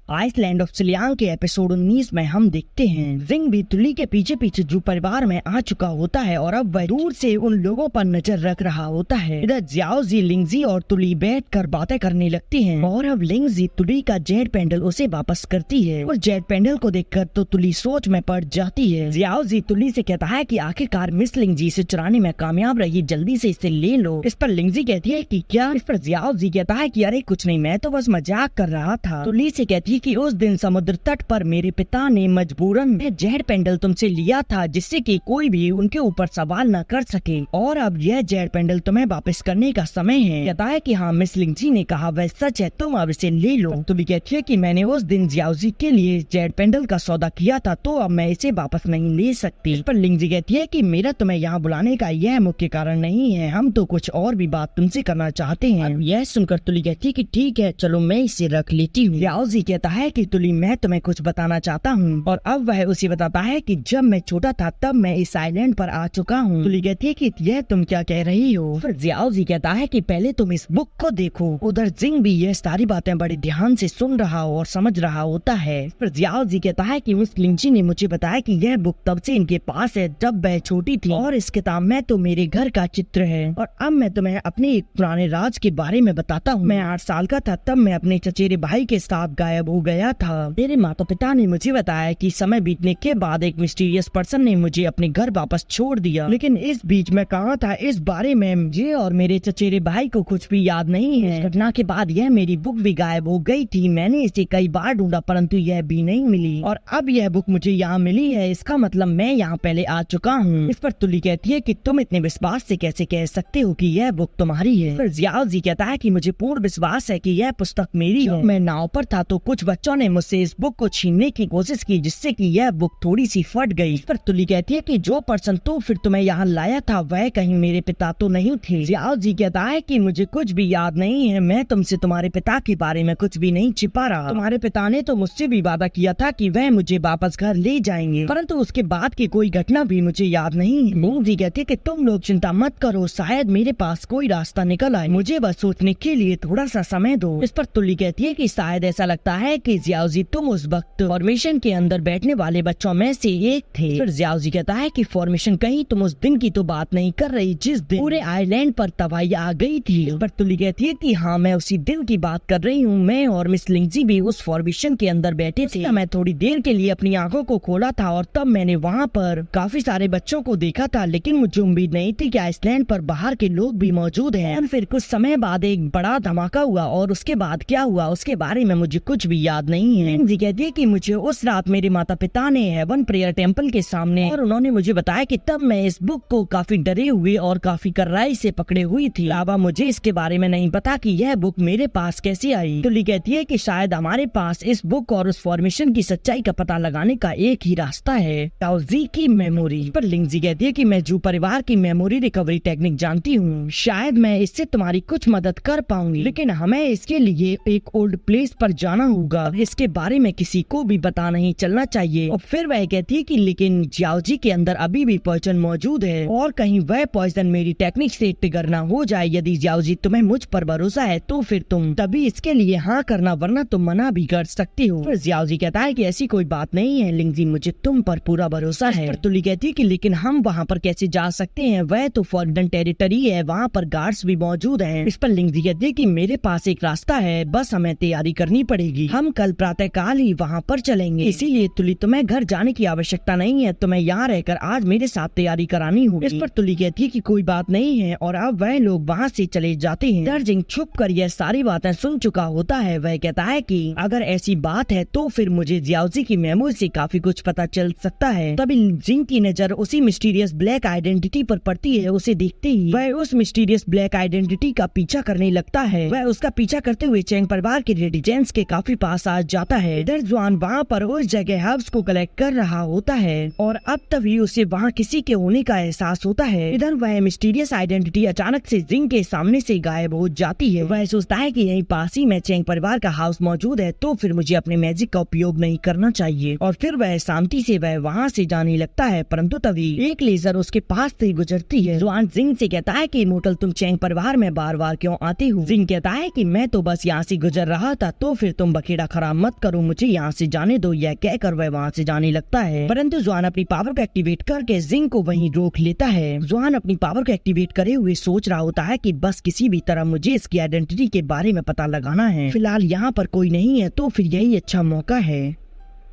Iceland of सिलियांग के episode 19 में हम देखते हैं जिंग भी तुली के पीछे पीछे जू परिवार में आ चुका होता है और अब वह दूर से उन लोगों पर नजर रख रहा होता है। इधर जियाओजी, लिंगजी और तुली बैठकर बातें करने लगती हैं और अब लिंगजी तुली का जेड पेंडल उसे वापस करती है। उस जेड पेंडल को देखकर तो तुली सोच में पड़ जाती है। जियाओजी तुली से कहता है कि आखिरकार मिस लिंगजी से चुराने में कामयाब रही, जल्दी से इसे ले लो। इस पर लिंगजी कहती है कि क्या? इस पर जियाओजी कहता है कि अरे कुछ नहीं, मैं तो बस मजाक कर रहा था। तुली से कहती है कि उस दिन समुद्र तट पर मेरे पिता ने मजबूरन जेड पेंडल तुमसे लिया था जिससे कि कोई भी उनके ऊपर सवाल न कर सके, और अब यह जेड पेंडल तुम्हें वापस करने का समय है। कहता है कि हाँ मिस लिंगजी ने कहा वह सच है, तुम अब इसे ले लो। तुली कहती है कि मैंने उस दिन जियाओजी के लिए जेड पेंडल का सौदा किया था तो अब मैं इसे वापस नहीं ले सकती। इस पर लिंगजी कहती है कि मेरा तुम्हें यहाँ बुलाने का यह मुख्य कारण नहीं है, हम तो कुछ और भी बात तुमसे करना चाहते हैं। यह सुनकर तुली कहती है कि ठीक है चलो मैं इसे रख लेती हूँ। जियाओजी कहता है कि तुली मैं तुम्हें कुछ बताना चाहता हूँ, और अब वह उसे बताता है कि जब मैं छोटा था तब मैं इस आइलैंड पर आ चुका हूँ। तुली कहती है कि यह तुम क्या कह रही हो? फिर जियाओजी कहता है कि पहले तुम इस बुक को देखो। उधर जिंग भी यह सारी बातें बड़े ध्यान से सुन रहा और समझ रहा होता है। फिर जियाओजी कहता है कि उस लिंगजी ने मुझे बताया कि यह बुक तब से इनके पास है जब वह छोटी थी, और इस किताब में तो मेरे घर का चित्र है। और अब मैं तुम्हें अपने एक पुराने राज के बारे में बताता हूँ। मैं 8 साल का था तब मैं अपने चचेरे भाई के साथ गायब हो गया था। मेरे माता पिता ने मुझे बताया कि समय बीतने के बाद एक मिस्टीरियस पर्सन ने मुझे अपने घर वापस छोड़ दिया, लेकिन इस बीच में कहाँ था इस बारे में मुझे और मेरे चचेरे भाई को कुछ भी याद नहीं है। घटना के बाद यह मेरी बुक भी गायब हो गई थी। मैंने इसे कई बार ढूंढा परंतु यह भी नहीं मिली, और अब यह बुक मुझे यहाँ मिली है। इसका मतलब मैं यहाँ पहले आ चुका हूँ। इस पर तुली कहती है कि तुम इतने विश्वास से कैसे कह सकते हो कि यह बुक तुम्हारी है? फिर जियाओजी कहता है कि मुझे पूर्ण विश्वास है कि यह पुस्तक मेरी है। मैं नाव पर था तो कुछ बच्चों ने मुझसे इस बुक को छीनने की कोशिश की जिससे कि यह बुक थोड़ी सी फट गई। पर तुली कहती है कि जो पर्सन तो फिर तुम्हें यहाँ लाया था वह कहीं मेरे पिता तो नहीं थे? जियाओजी कहता है कि मुझे कुछ भी याद नहीं है, मैं तुमसे तुम्हारे पिता के बारे में कुछ भी नहीं छिपा रहा। तुम्हारे पिता ने तो मुझसे भी वादा किया था कि वह मुझे वापस घर ले जाएंगे, परंतु उसके बाद की कोई घटना भी मुझे याद नहीं है। लिंगजी कहती है कि तुम लोग चिंता मत करो, शायद मेरे पास कोई रास्ता निकल आए, मुझे बस सोचने के लिए थोड़ा सा समय दो। इस पर तुली कहती है कि शायद ऐसा लगता है कि जियाओजी तुम उस वक्त फॉर्मेशन के अंदर बैठने वाले बच्चों में से एक थे। फिर जियाओजी कहता है कि फॉर्मेशन कहीं तुम उस दिन की तो बात नहीं कर रही जिस दिन पूरे आइलैंड पर तबाही आ गई थी? इस पर तुली कहती है कि हाँ मैं उसी दिन की बात कर रही हूँ। मैं और मिस लिंगजी भी उस फॉर्मेशन के अंदर बैठे थे। मैं थोड़ी देर के लिए अपनी आंखों को खोला था और तब मैंने वहाँ पर काफी सारे बच्चों को देखा था, लेकिन मुझे उम्मीद नहीं थी कि आइसलैंड पर बाहर के लोग भी मौजूद हैं। और फिर कुछ समय बाद एक बड़ा धमाका हुआ और उसके बाद क्या हुआ उसके बारे में मुझे कुछ भी याद नहीं है। लिंगजी कहती है कि मुझे उस रात मेरे माता पिता ने हेवन प्रेयर टेम्पल के सामने, और उन्होंने मुझे बताया कि तब मैं इस बुक को काफी डरे हुए और काफी कर्राई से पकड़े हुई थी। अब मुझे इसके बारे में नहीं पता कि यह बुक मेरे पास कैसे आई। तुली कहती है कि शायद हमारे पास इस बुक और उस फॉर्मेशन की सच्चाई का पता लगाने का एक ही रास्ता है, जियाओजी की मेमोरी। पर लिंगजी कहती है कि मैं जू परिवार की मेमोरी रिकवरी टेक्निक जानती हूँ, शायद मैं इससे तुम्हारी कुछ मदद कर पाऊंगी, लेकिन हमें इसके लिए एक ओल्ड प्लेस पर जाना होगा। इसके बारे में किसी को भी पता नहीं चलना चाहिए। और फिर वह कहती है कि लेकिन जियाओजी के अंदर अभी भी पॉइजन मौजूद है और कहीं वह पॉइजन मेरी टेक्निक से ट्रिगर न हो जाए। यदि जियाओजी तुम्हें मुझ पर भरोसा है तो फिर तुम तभी इसके लिए हाँ करना, वरना तुम मना भी कर सकती हो। फिर जियाओजी कहता है कि ऐसी कोई बात नहीं है लिंगजी, मुझे तुम पर पूरा भरोसा है। तुली कहती है कि लेकिन हम वहाँ पर कैसे जा सकते हैं? वह तो फॉरबिडन टेरिटरी है, वहाँ पर गार्ड्स भी मौजूद हैं। इस पर लिंगजी कहती है कि मेरे पास एक रास्ता है, बस हमें तैयारी करनी पड़ेगी। हम कल प्रातः काल ही वहाँ पर चलेंगे, इसीलिए तुली तुम्हें घर जाने की आवश्यकता नहीं है, तुम्हें यहाँ रहकर आज मेरे साथ तैयारी करानी होगी। इस पर तुली कहती है कि कोई बात नहीं है, और अब वह लोग वहाँ से चले जाते हैं। जिंग छुप कर यह सारी बातें सुन चुका होता है। वह कहता है कि अगर ऐसी बात है तो फिर मुझे जियाओजी की मेमोरी से काफी कुछ पता चल सकता है। तभी जिंग की नजर उसी मिस्टीरियस ब्लैक आइडेंटिटी पर पड़ती है। उसे देखते ही वह उस मिस्टीरियस ब्लैक आइडेंटिटी का पीछा करने लगता है। वह उसका पीछा करते हुए चैंग परिवार के रेडिजेंस के काफी पास आ जाता है। इधर जुआन वहाँ पर उस जगह हर्ब्स को कलेक्ट कर रहा होता है और अब तभी उसे वहाँ किसी के होने का एहसास होता है। इधर वह मिस्टीरियस आइडेंटिटी अचानक से जिंग के सामने से गायब हो जाती है। वह सोचता है कि यहीं पास ही में चैंग परिवार का हाउस मौजूद है, तो फिर मुझे अपने मैजिक का उपयोग नहीं करना चाहिए। और फिर वह शांति से वह वहाँ से जाने लगता है, परंतु तभी एक लेजर उसके पास से गुजरती है। जुआन जिंग से कहता है कि इमोर्टल तुम चैंग परिवार में बार बार क्यों आते हो? जिंग कहता है कि मैं तो बस यहाँ से गुजर रहा था, तो फिर तुम बखेर बेड़ा खराब मत करो, मुझे यहाँ से जाने दो। यह कहकर वह वहाँ से जाने लगता है, परंतु जुआन अपनी पावर को एक्टिवेट करके जिंग को वहीं रोक लेता है। जुआन अपनी पावर को एक्टिवेट करे हुए सोच रहा होता है कि बस किसी भी तरह मुझे इसकी आइडेंटिटी के बारे में पता लगाना है। फिलहाल यहाँ पर कोई नहीं है तो फिर यही अच्छा मौका है।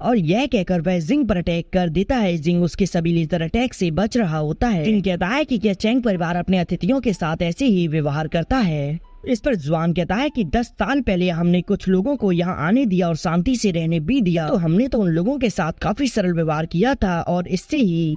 और यह कहकर वह जिंग पर अटैक कर देता है। जिंग उसके सभी लेजर अटैक से बच रहा होता है। जिंग कहता है कि क्या चैंग परिवार अपने अतिथियों के साथ ऐसे ही व्यवहार करता है। इस पर जुआन कहता है कि 10 साल पहले हमने कुछ लोगों को यहाँ आने दिया और शांति से रहने भी दिया, तो हमने तो उन लोगों के साथ काफी सरल व्यवहार किया था और इससे ही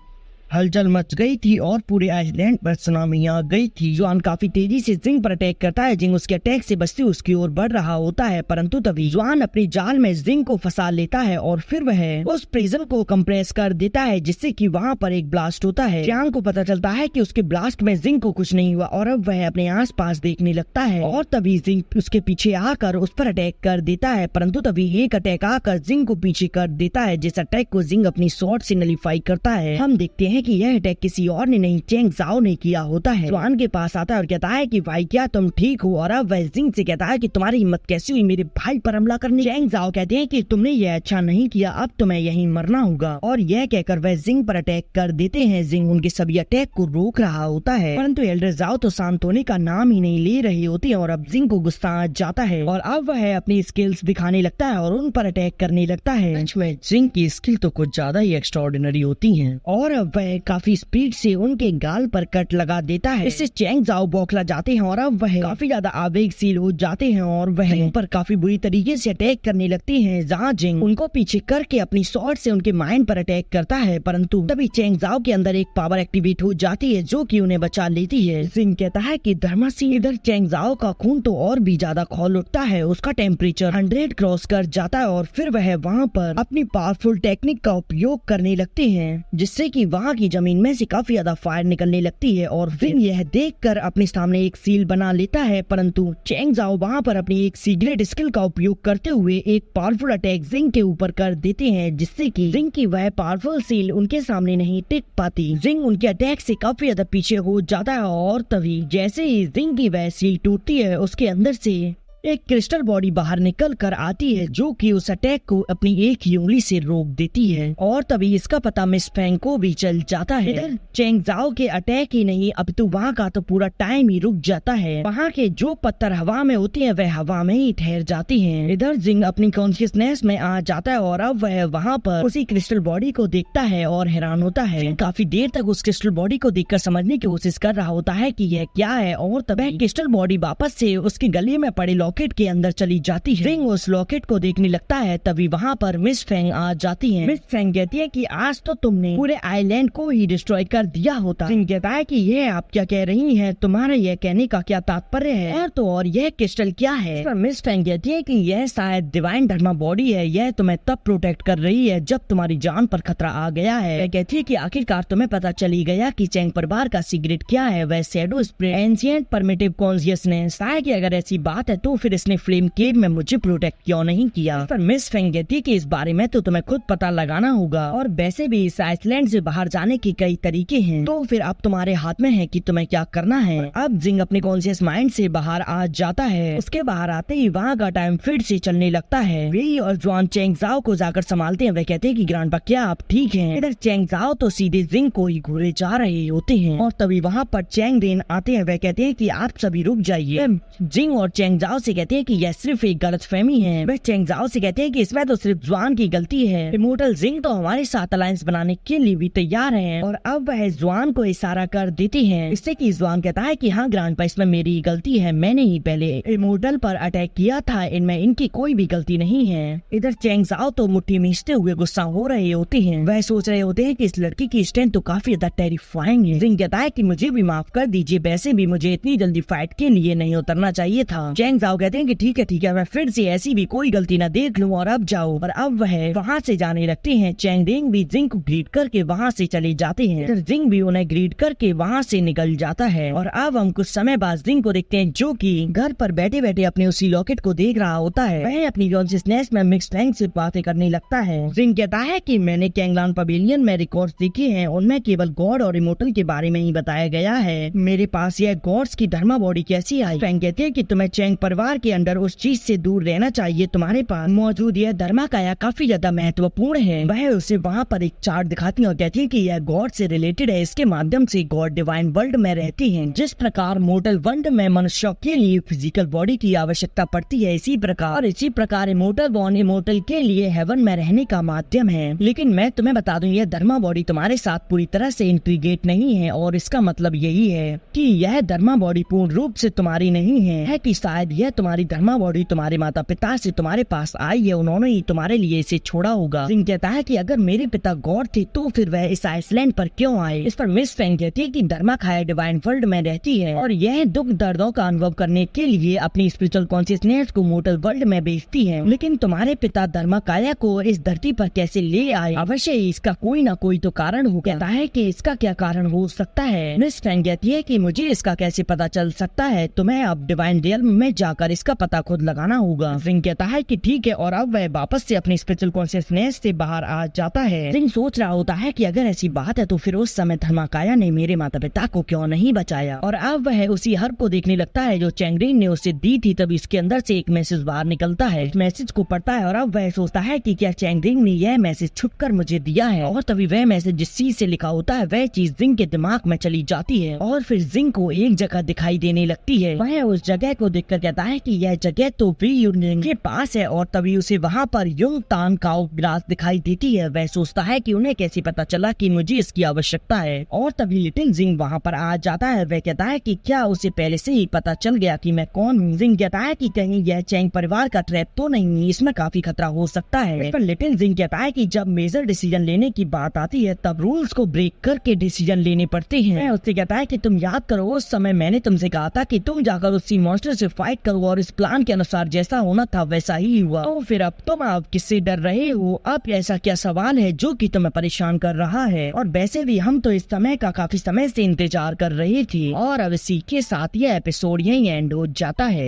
हलचल मच गई थी और पूरे आइसलैंड पर सुनामी आ गई थी। जुआन काफी तेजी से जिंग पर अटैक करता है। जिंग उसके अटैक से बचते उसकी ओर बढ़ रहा होता है, परंतु तभी जुआन अपनी जाल में जिंग को फंसा लेता है और फिर वह उस प्रिजन को कंप्रेस कर देता है, जिससे कि वहाँ पर एक ब्लास्ट होता है। चैंग को पता चलता है कि उसके ब्लास्ट में जिंग को कुछ नहीं हुआ और अब वह अपने आस पास देखने लगता है और तभी जिंग उसके पीछे आकर उस पर अटैक कर देता है, परंतु तभी एक अटैक आकर जिंग को पीछे कर देता है, जिस अटैक को जिंग अपनी स्वॉर्ड से नलीफाई करता है। हम देखते हैं कि यह अटैक किसी और ने नहीं, चैंग ज़ाओ ने किया होता है। जुआन के पास आता है और कहता है कि भाई क्या तुम ठीक हो, और अब वह जिंग से कहता है कि तुम्हारी हिम्मत कैसी हुई मेरे भाई पर हमला करने। चैंग ज़ाओ कहते हैं कि तुमने यह अच्छा नहीं किया, अब तुम्हें यहीं मरना होगा, और यह कहकर वह जिंग पर अटैक कर देते हैं। जिंग उनके सभी अटैक को रोक रहा होता है, परंतु एल्डर ज़ाओ तो शांत होने का नाम ही नहीं ले रही होती और अब जिंग को गुस्सा आ जाता है और अब वह अपनी स्किल्स दिखाने लगता है और उन पर अटैक करने लगता है। जिंग की स्किल तो कुछ ज्यादा ही एक्स्ट्राऑर्डिनरी होती हैं और अब वह काफी स्पीड से उनके गाल पर कट लगा देता है। इससे चैंग ज़ाओ बौखला जाते हैं और अब वह काफी ज्यादा आवेगशील हो जाते हैं और वह उन पर काफी बुरी तरीके से अटैक करने लगते हैं, जहाँ जिंग उनको पीछे करके अपनी स्वॉर्ड से उनके माइंड पर अटैक करता है, परंतु तभी चैंग ज़ाओ के अंदर एक पावर एक्टिवेट हो जाती है जो कि उन्हें बचा लेती है। जिंग कहता है कि धर्मासी, इधर चैंग ज़ाओ का खून तो और भी ज्यादा खौल उठता है, उसका टेम्परेचर 100 क्रॉस कर जाता है और फिर वह वहाँ पर अपनी पावरफुल टेक्निक का उपयोग करने लगते हैं, जिससे कि वहाँ की जमीन में से काफी ज्यादा फायर निकलने लगती है और जिंग यह देखकर अपने सामने एक सील बना लेता है, परंतु चैंग ज़ाओ वहाँ पर अपनी एक सीक्रेट स्किल का उपयोग करते हुए एक पावरफुल अटैक जिंग के ऊपर कर देते हैं, जिससे कि जिंग की वह पावरफुल सील उनके सामने नहीं टिक पाती। जिंग उनके अटैक से काफी ज्यादा पीछे हो जाता है और तभी जैसे ही जिंग की वह सील टूटती है, उसके अंदर से एक क्रिस्टल बॉडी बाहर निकल कर आती है जो कि उस अटैक को अपनी एक ही उंगली से रोक देती है और तभी इसका पता मिस फेंग को भी चल जाता है। इधर चैंग ज़ाओ के अटैक ही नहीं, अब तो वहाँ का तो पूरा टाइम ही रुक जाता है। वहाँ के जो पत्थर हवा में होते हैं वह हवा में ही ठहर जाती हैं। इधर जिंग अपनी कॉन्शियसनेस में आ जाता है और अब वह वहाँ पर उसी क्रिस्टल बॉडी को देखता है और हैरान होता है। काफी देर तक उस क्रिस्टल बॉडी को देखकर समझने की कोशिश कर रहा होता है कि यह क्या है और तभी क्रिस्टल बॉडी वापस से उसके गले में पड़े लॉकेट के अंदर चली जाती है। जिंग उस लॉकेट को देखने लगता है, तभी वहाँ पर मिस फेंग आ जाती है। मिस फेंग कहती है कि आज तो तुमने पूरे आइलैंड को ही डिस्ट्रॉय कर दिया होता। जिंग कहता है कि यह आप क्या कह रही हैं, तुम्हारा यह कहने का क्या तात्पर्य है, और तो और यह क्रिस्टल क्या है। पर मिस फेंग कहती है कि यह शायद डिवाइन धर्मा बॉडी है, यह तुम्हें तब प्रोटेक्ट कर रही है जब तुम्हारी जान पर खतरा आ गया है। वह कहती है कि आखिरकार तुम्हें पता चली गया कि चैंग परिवार का सीक्रेट क्या है, वह shadow spirit ancient primitive consciousness. कि अगर ऐसी बात है तो फिर इसने फ्लेम केव में मुझे प्रोटेक्ट क्यों नहीं किया। पर मिस फेंग कहती है कि इस बारे में तो तुम्हें खुद पता लगाना होगा और वैसे भी इस आइसलैंड से बाहर जाने के कई तरीके हैं, तो फिर अब तुम्हारे हाथ में है कि तुम्हें क्या करना है। अब जिंग अपने कॉन्शियस माइंड से बाहर आ जाता है। उसके बाहर आते ही वहाँ का टाइम फिर से चलने लगता है। वे और जुआन चैंग ज़ाओ को जाकर संभालते हैं। वे कहते हैं कि ग्रैंडपा क्या आप ठीक हैं। इधर चैंग ज़ाओ तो सीधे जिंग को ही घूरे जा रहे होते हैं और तभी वहाँ पर चैंग रेन आते हैं। वे कहते हैं कि आप सभी रुक जाइए। जिंग और चैंग ज़ाओ से कहते हैं कि यह सिर्फ एक गलतफहमी है। वे चैंग ज़ाओ से कहते हैं कि इसमें तो सिर्फ जुआन की गलती है, इमोर्टल जिंग तो हमारे साथ अलायंस बनाने के लिए भी तैयार हैं। और अब वह जुआन को इशारा कर देती हैं, इससे कि जुआन कहता है कि हाँ ग्रैंडपा, इसमें मेरी गलती है, मैंने ही पहले इमोर्टल पर अटैक किया था, इनमें इनकी कोई भी गलती नहीं है। इधर चैंग ज़ाओ तो मुट्ठी मीचते हुए गुस्सा हो रहे होते हैं। वह सोच रहे होते हैं कि इस लड़की की स्ट्रेंथ तो काफी ज्यादा टेरिफाइंग है। जिंग कहता है कि मुझे भी माफ कर दीजिए, वैसे भी मुझे इतनी जल्दी फाइट के लिए नहीं उतरना चाहिए था। चैंग ज़ाओ कहते हैं कि ठीक है, मैं फिर से ऐसी भी कोई गलती न देख लूं और अब जाओ। और अब वह वहाँ से जाने लगते हैं। चैंग रेंग भी जिंग को ग्रीट करके वहाँ से चले जाते हैं। जिंग भी उन्हें ग्रीट करके वहाँ से निकल जाता है। और अब हम कुछ समय बाद जिंग को देखते हैं जो कि घर पर बैठे बैठे अपने उसी लॉकेट को देख रहा होता है। वह अपनी कॉन्शियसनेस में मिक्स फेंग से बातें करने लगता है। जिंग कहता है कि मैंने कैंगलान पवेलियन में रिकॉर्ड्स देखे हैं, उनमें केवल गॉड और इमोर्टल के बारे में ही बताया गया है। मेरे पास यह गॉड्स की धर्मा बॉडी कैसी आई। फेंग कहते हैं कि तुम्हें चैंग परिवार परिवार के अंदर उस चीज से दूर रहना चाहिए। तुम्हारे पास मौजूद यह धर्माकाया काफी ज्यादा महत्वपूर्ण है। वह उसे वहाँ पर एक चार्ट दिखाती है और कहती है कि यह गॉड से रिलेटेड है। इसके माध्यम से गॉड डिवाइन वर्ल्ड में रहती हैं। जिस प्रकार मोर्टल वर्ल्ड में मनुष्यों के लिए फिजिकल बॉडी की आवश्यकता पड़ती है, इसी प्रकार इमोर्टल बॉर्न इमोर्टल के लिए हेवन में रहने का माध्यम है। लेकिन मैं तुम्हें बता दूं, यह धर्मा बॉडी तुम्हारे साथ पूरी तरह से इंटीग्रेट नहीं है और इसका मतलब यही है कि यह धर्मा बॉडी पूर्ण रूप से तुम्हारी नहीं है कि शायद यह तुम्हारी धर्मा बॉडी तुम्हारे माता पिता से तुम्हारे पास आई है, उन्होंने ही तुम्हारे लिए इसे छोड़ा होगा। रिंग कहता है कि अगर मेरे पिता गॉड थे तो फिर वह इस आइसलैंड पर क्यों आए। इस पर मिस फैंग कहती है कि धर्माकाया डिवाइन वर्ल्ड में रहती है और यह दुख दर्दों का अनुभव करने के लिए अपनी स्पिरिचुअल कॉन्शियसनेस को मोर्टल वर्ल्ड में भेजती है। लेकिन तुम्हारे पिता धर्माकाया को इस धरती पर कैसे ले आए? अवश्य इसका कोई ना कोई तो कारण हो। कहता है कि इसका क्या कारण हो सकता है। मिस फैंग कहती है कि मुझे इसका कैसे पता चल सकता है, तुम्हें अब डिवाइन रियल्म में जाकर इसका पता खुद लगाना होगा। रिंग कहता है कि ठीक है और अब वह वापस से अपनी स्पिरिचुअल कॉन्शियसनेस से बाहर आ जाता है। रिंग सोच रहा होता है कि अगर ऐसी बात है तो फिर उस समय धर्माकाया ने मेरे माता पिता को क्यों नहीं बचाया। और अब वह उसी हर को देखने लगता है जो चैंगरिंग ने उसे दी थी। तब इसके अंदर से एक मैसेज बाहर निकलता है। इस मैसेज को पढ़ता है और अब वह सोचता है कि क्या चैंगरिंग ने यह मैसेज छुपकर मुझे दिया है। और तभी वह मैसेज जिस चीज से लिखा होता है वह चीज जिंग के दिमाग में चली जाती है और फिर जिंग को एक जगह दिखाई देने लगती है। वह उस जगह को देखकर कहता है कि यह जगह तो वी यूनियन के पास है और तभी उसे वहाँ पर युंग तान काओ ग्रास दिखाई देती है। वह सोचता है कि उन्हें कैसे पता चला कि मुझे इसकी आवश्यकता है। और तभी लिटिल जिंग वहाँ पर आ जाता है। वह कहता है कि क्या उसे पहले से ही पता चल गया कि मैं कौन हूँ। जिंग कहता है कि कहीं यह चैंग परिवार का ट्रैप तो नहीं, इसमें काफी खतरा हो सकता है। पर लिटिल जिंग कहता है कि जब मेजर डिसीजन लेने की बात आती है तब रूल्स को ब्रेक करके डिसीजन लेने पड़ते हैं। मैं उससे कहता है कि तुम याद करो उस समय मैंने तुमसे कहा था कि तुम जाकर उसी मॉन्स्टर से फाइट करो और इस प्लान के अनुसार जैसा होना था वैसा ही हुआ। तो फिर अब तुम किससे डर रहे हो? अब ऐसा क्या सवाल है जो कि तुम्हें परेशान कर रहा है? और वैसे भी हम तो इस समय का काफी समय से इंतजार कर रहे थे। और अब इसी के साथ यह एपिसोड यहीं एंड हो जाता है।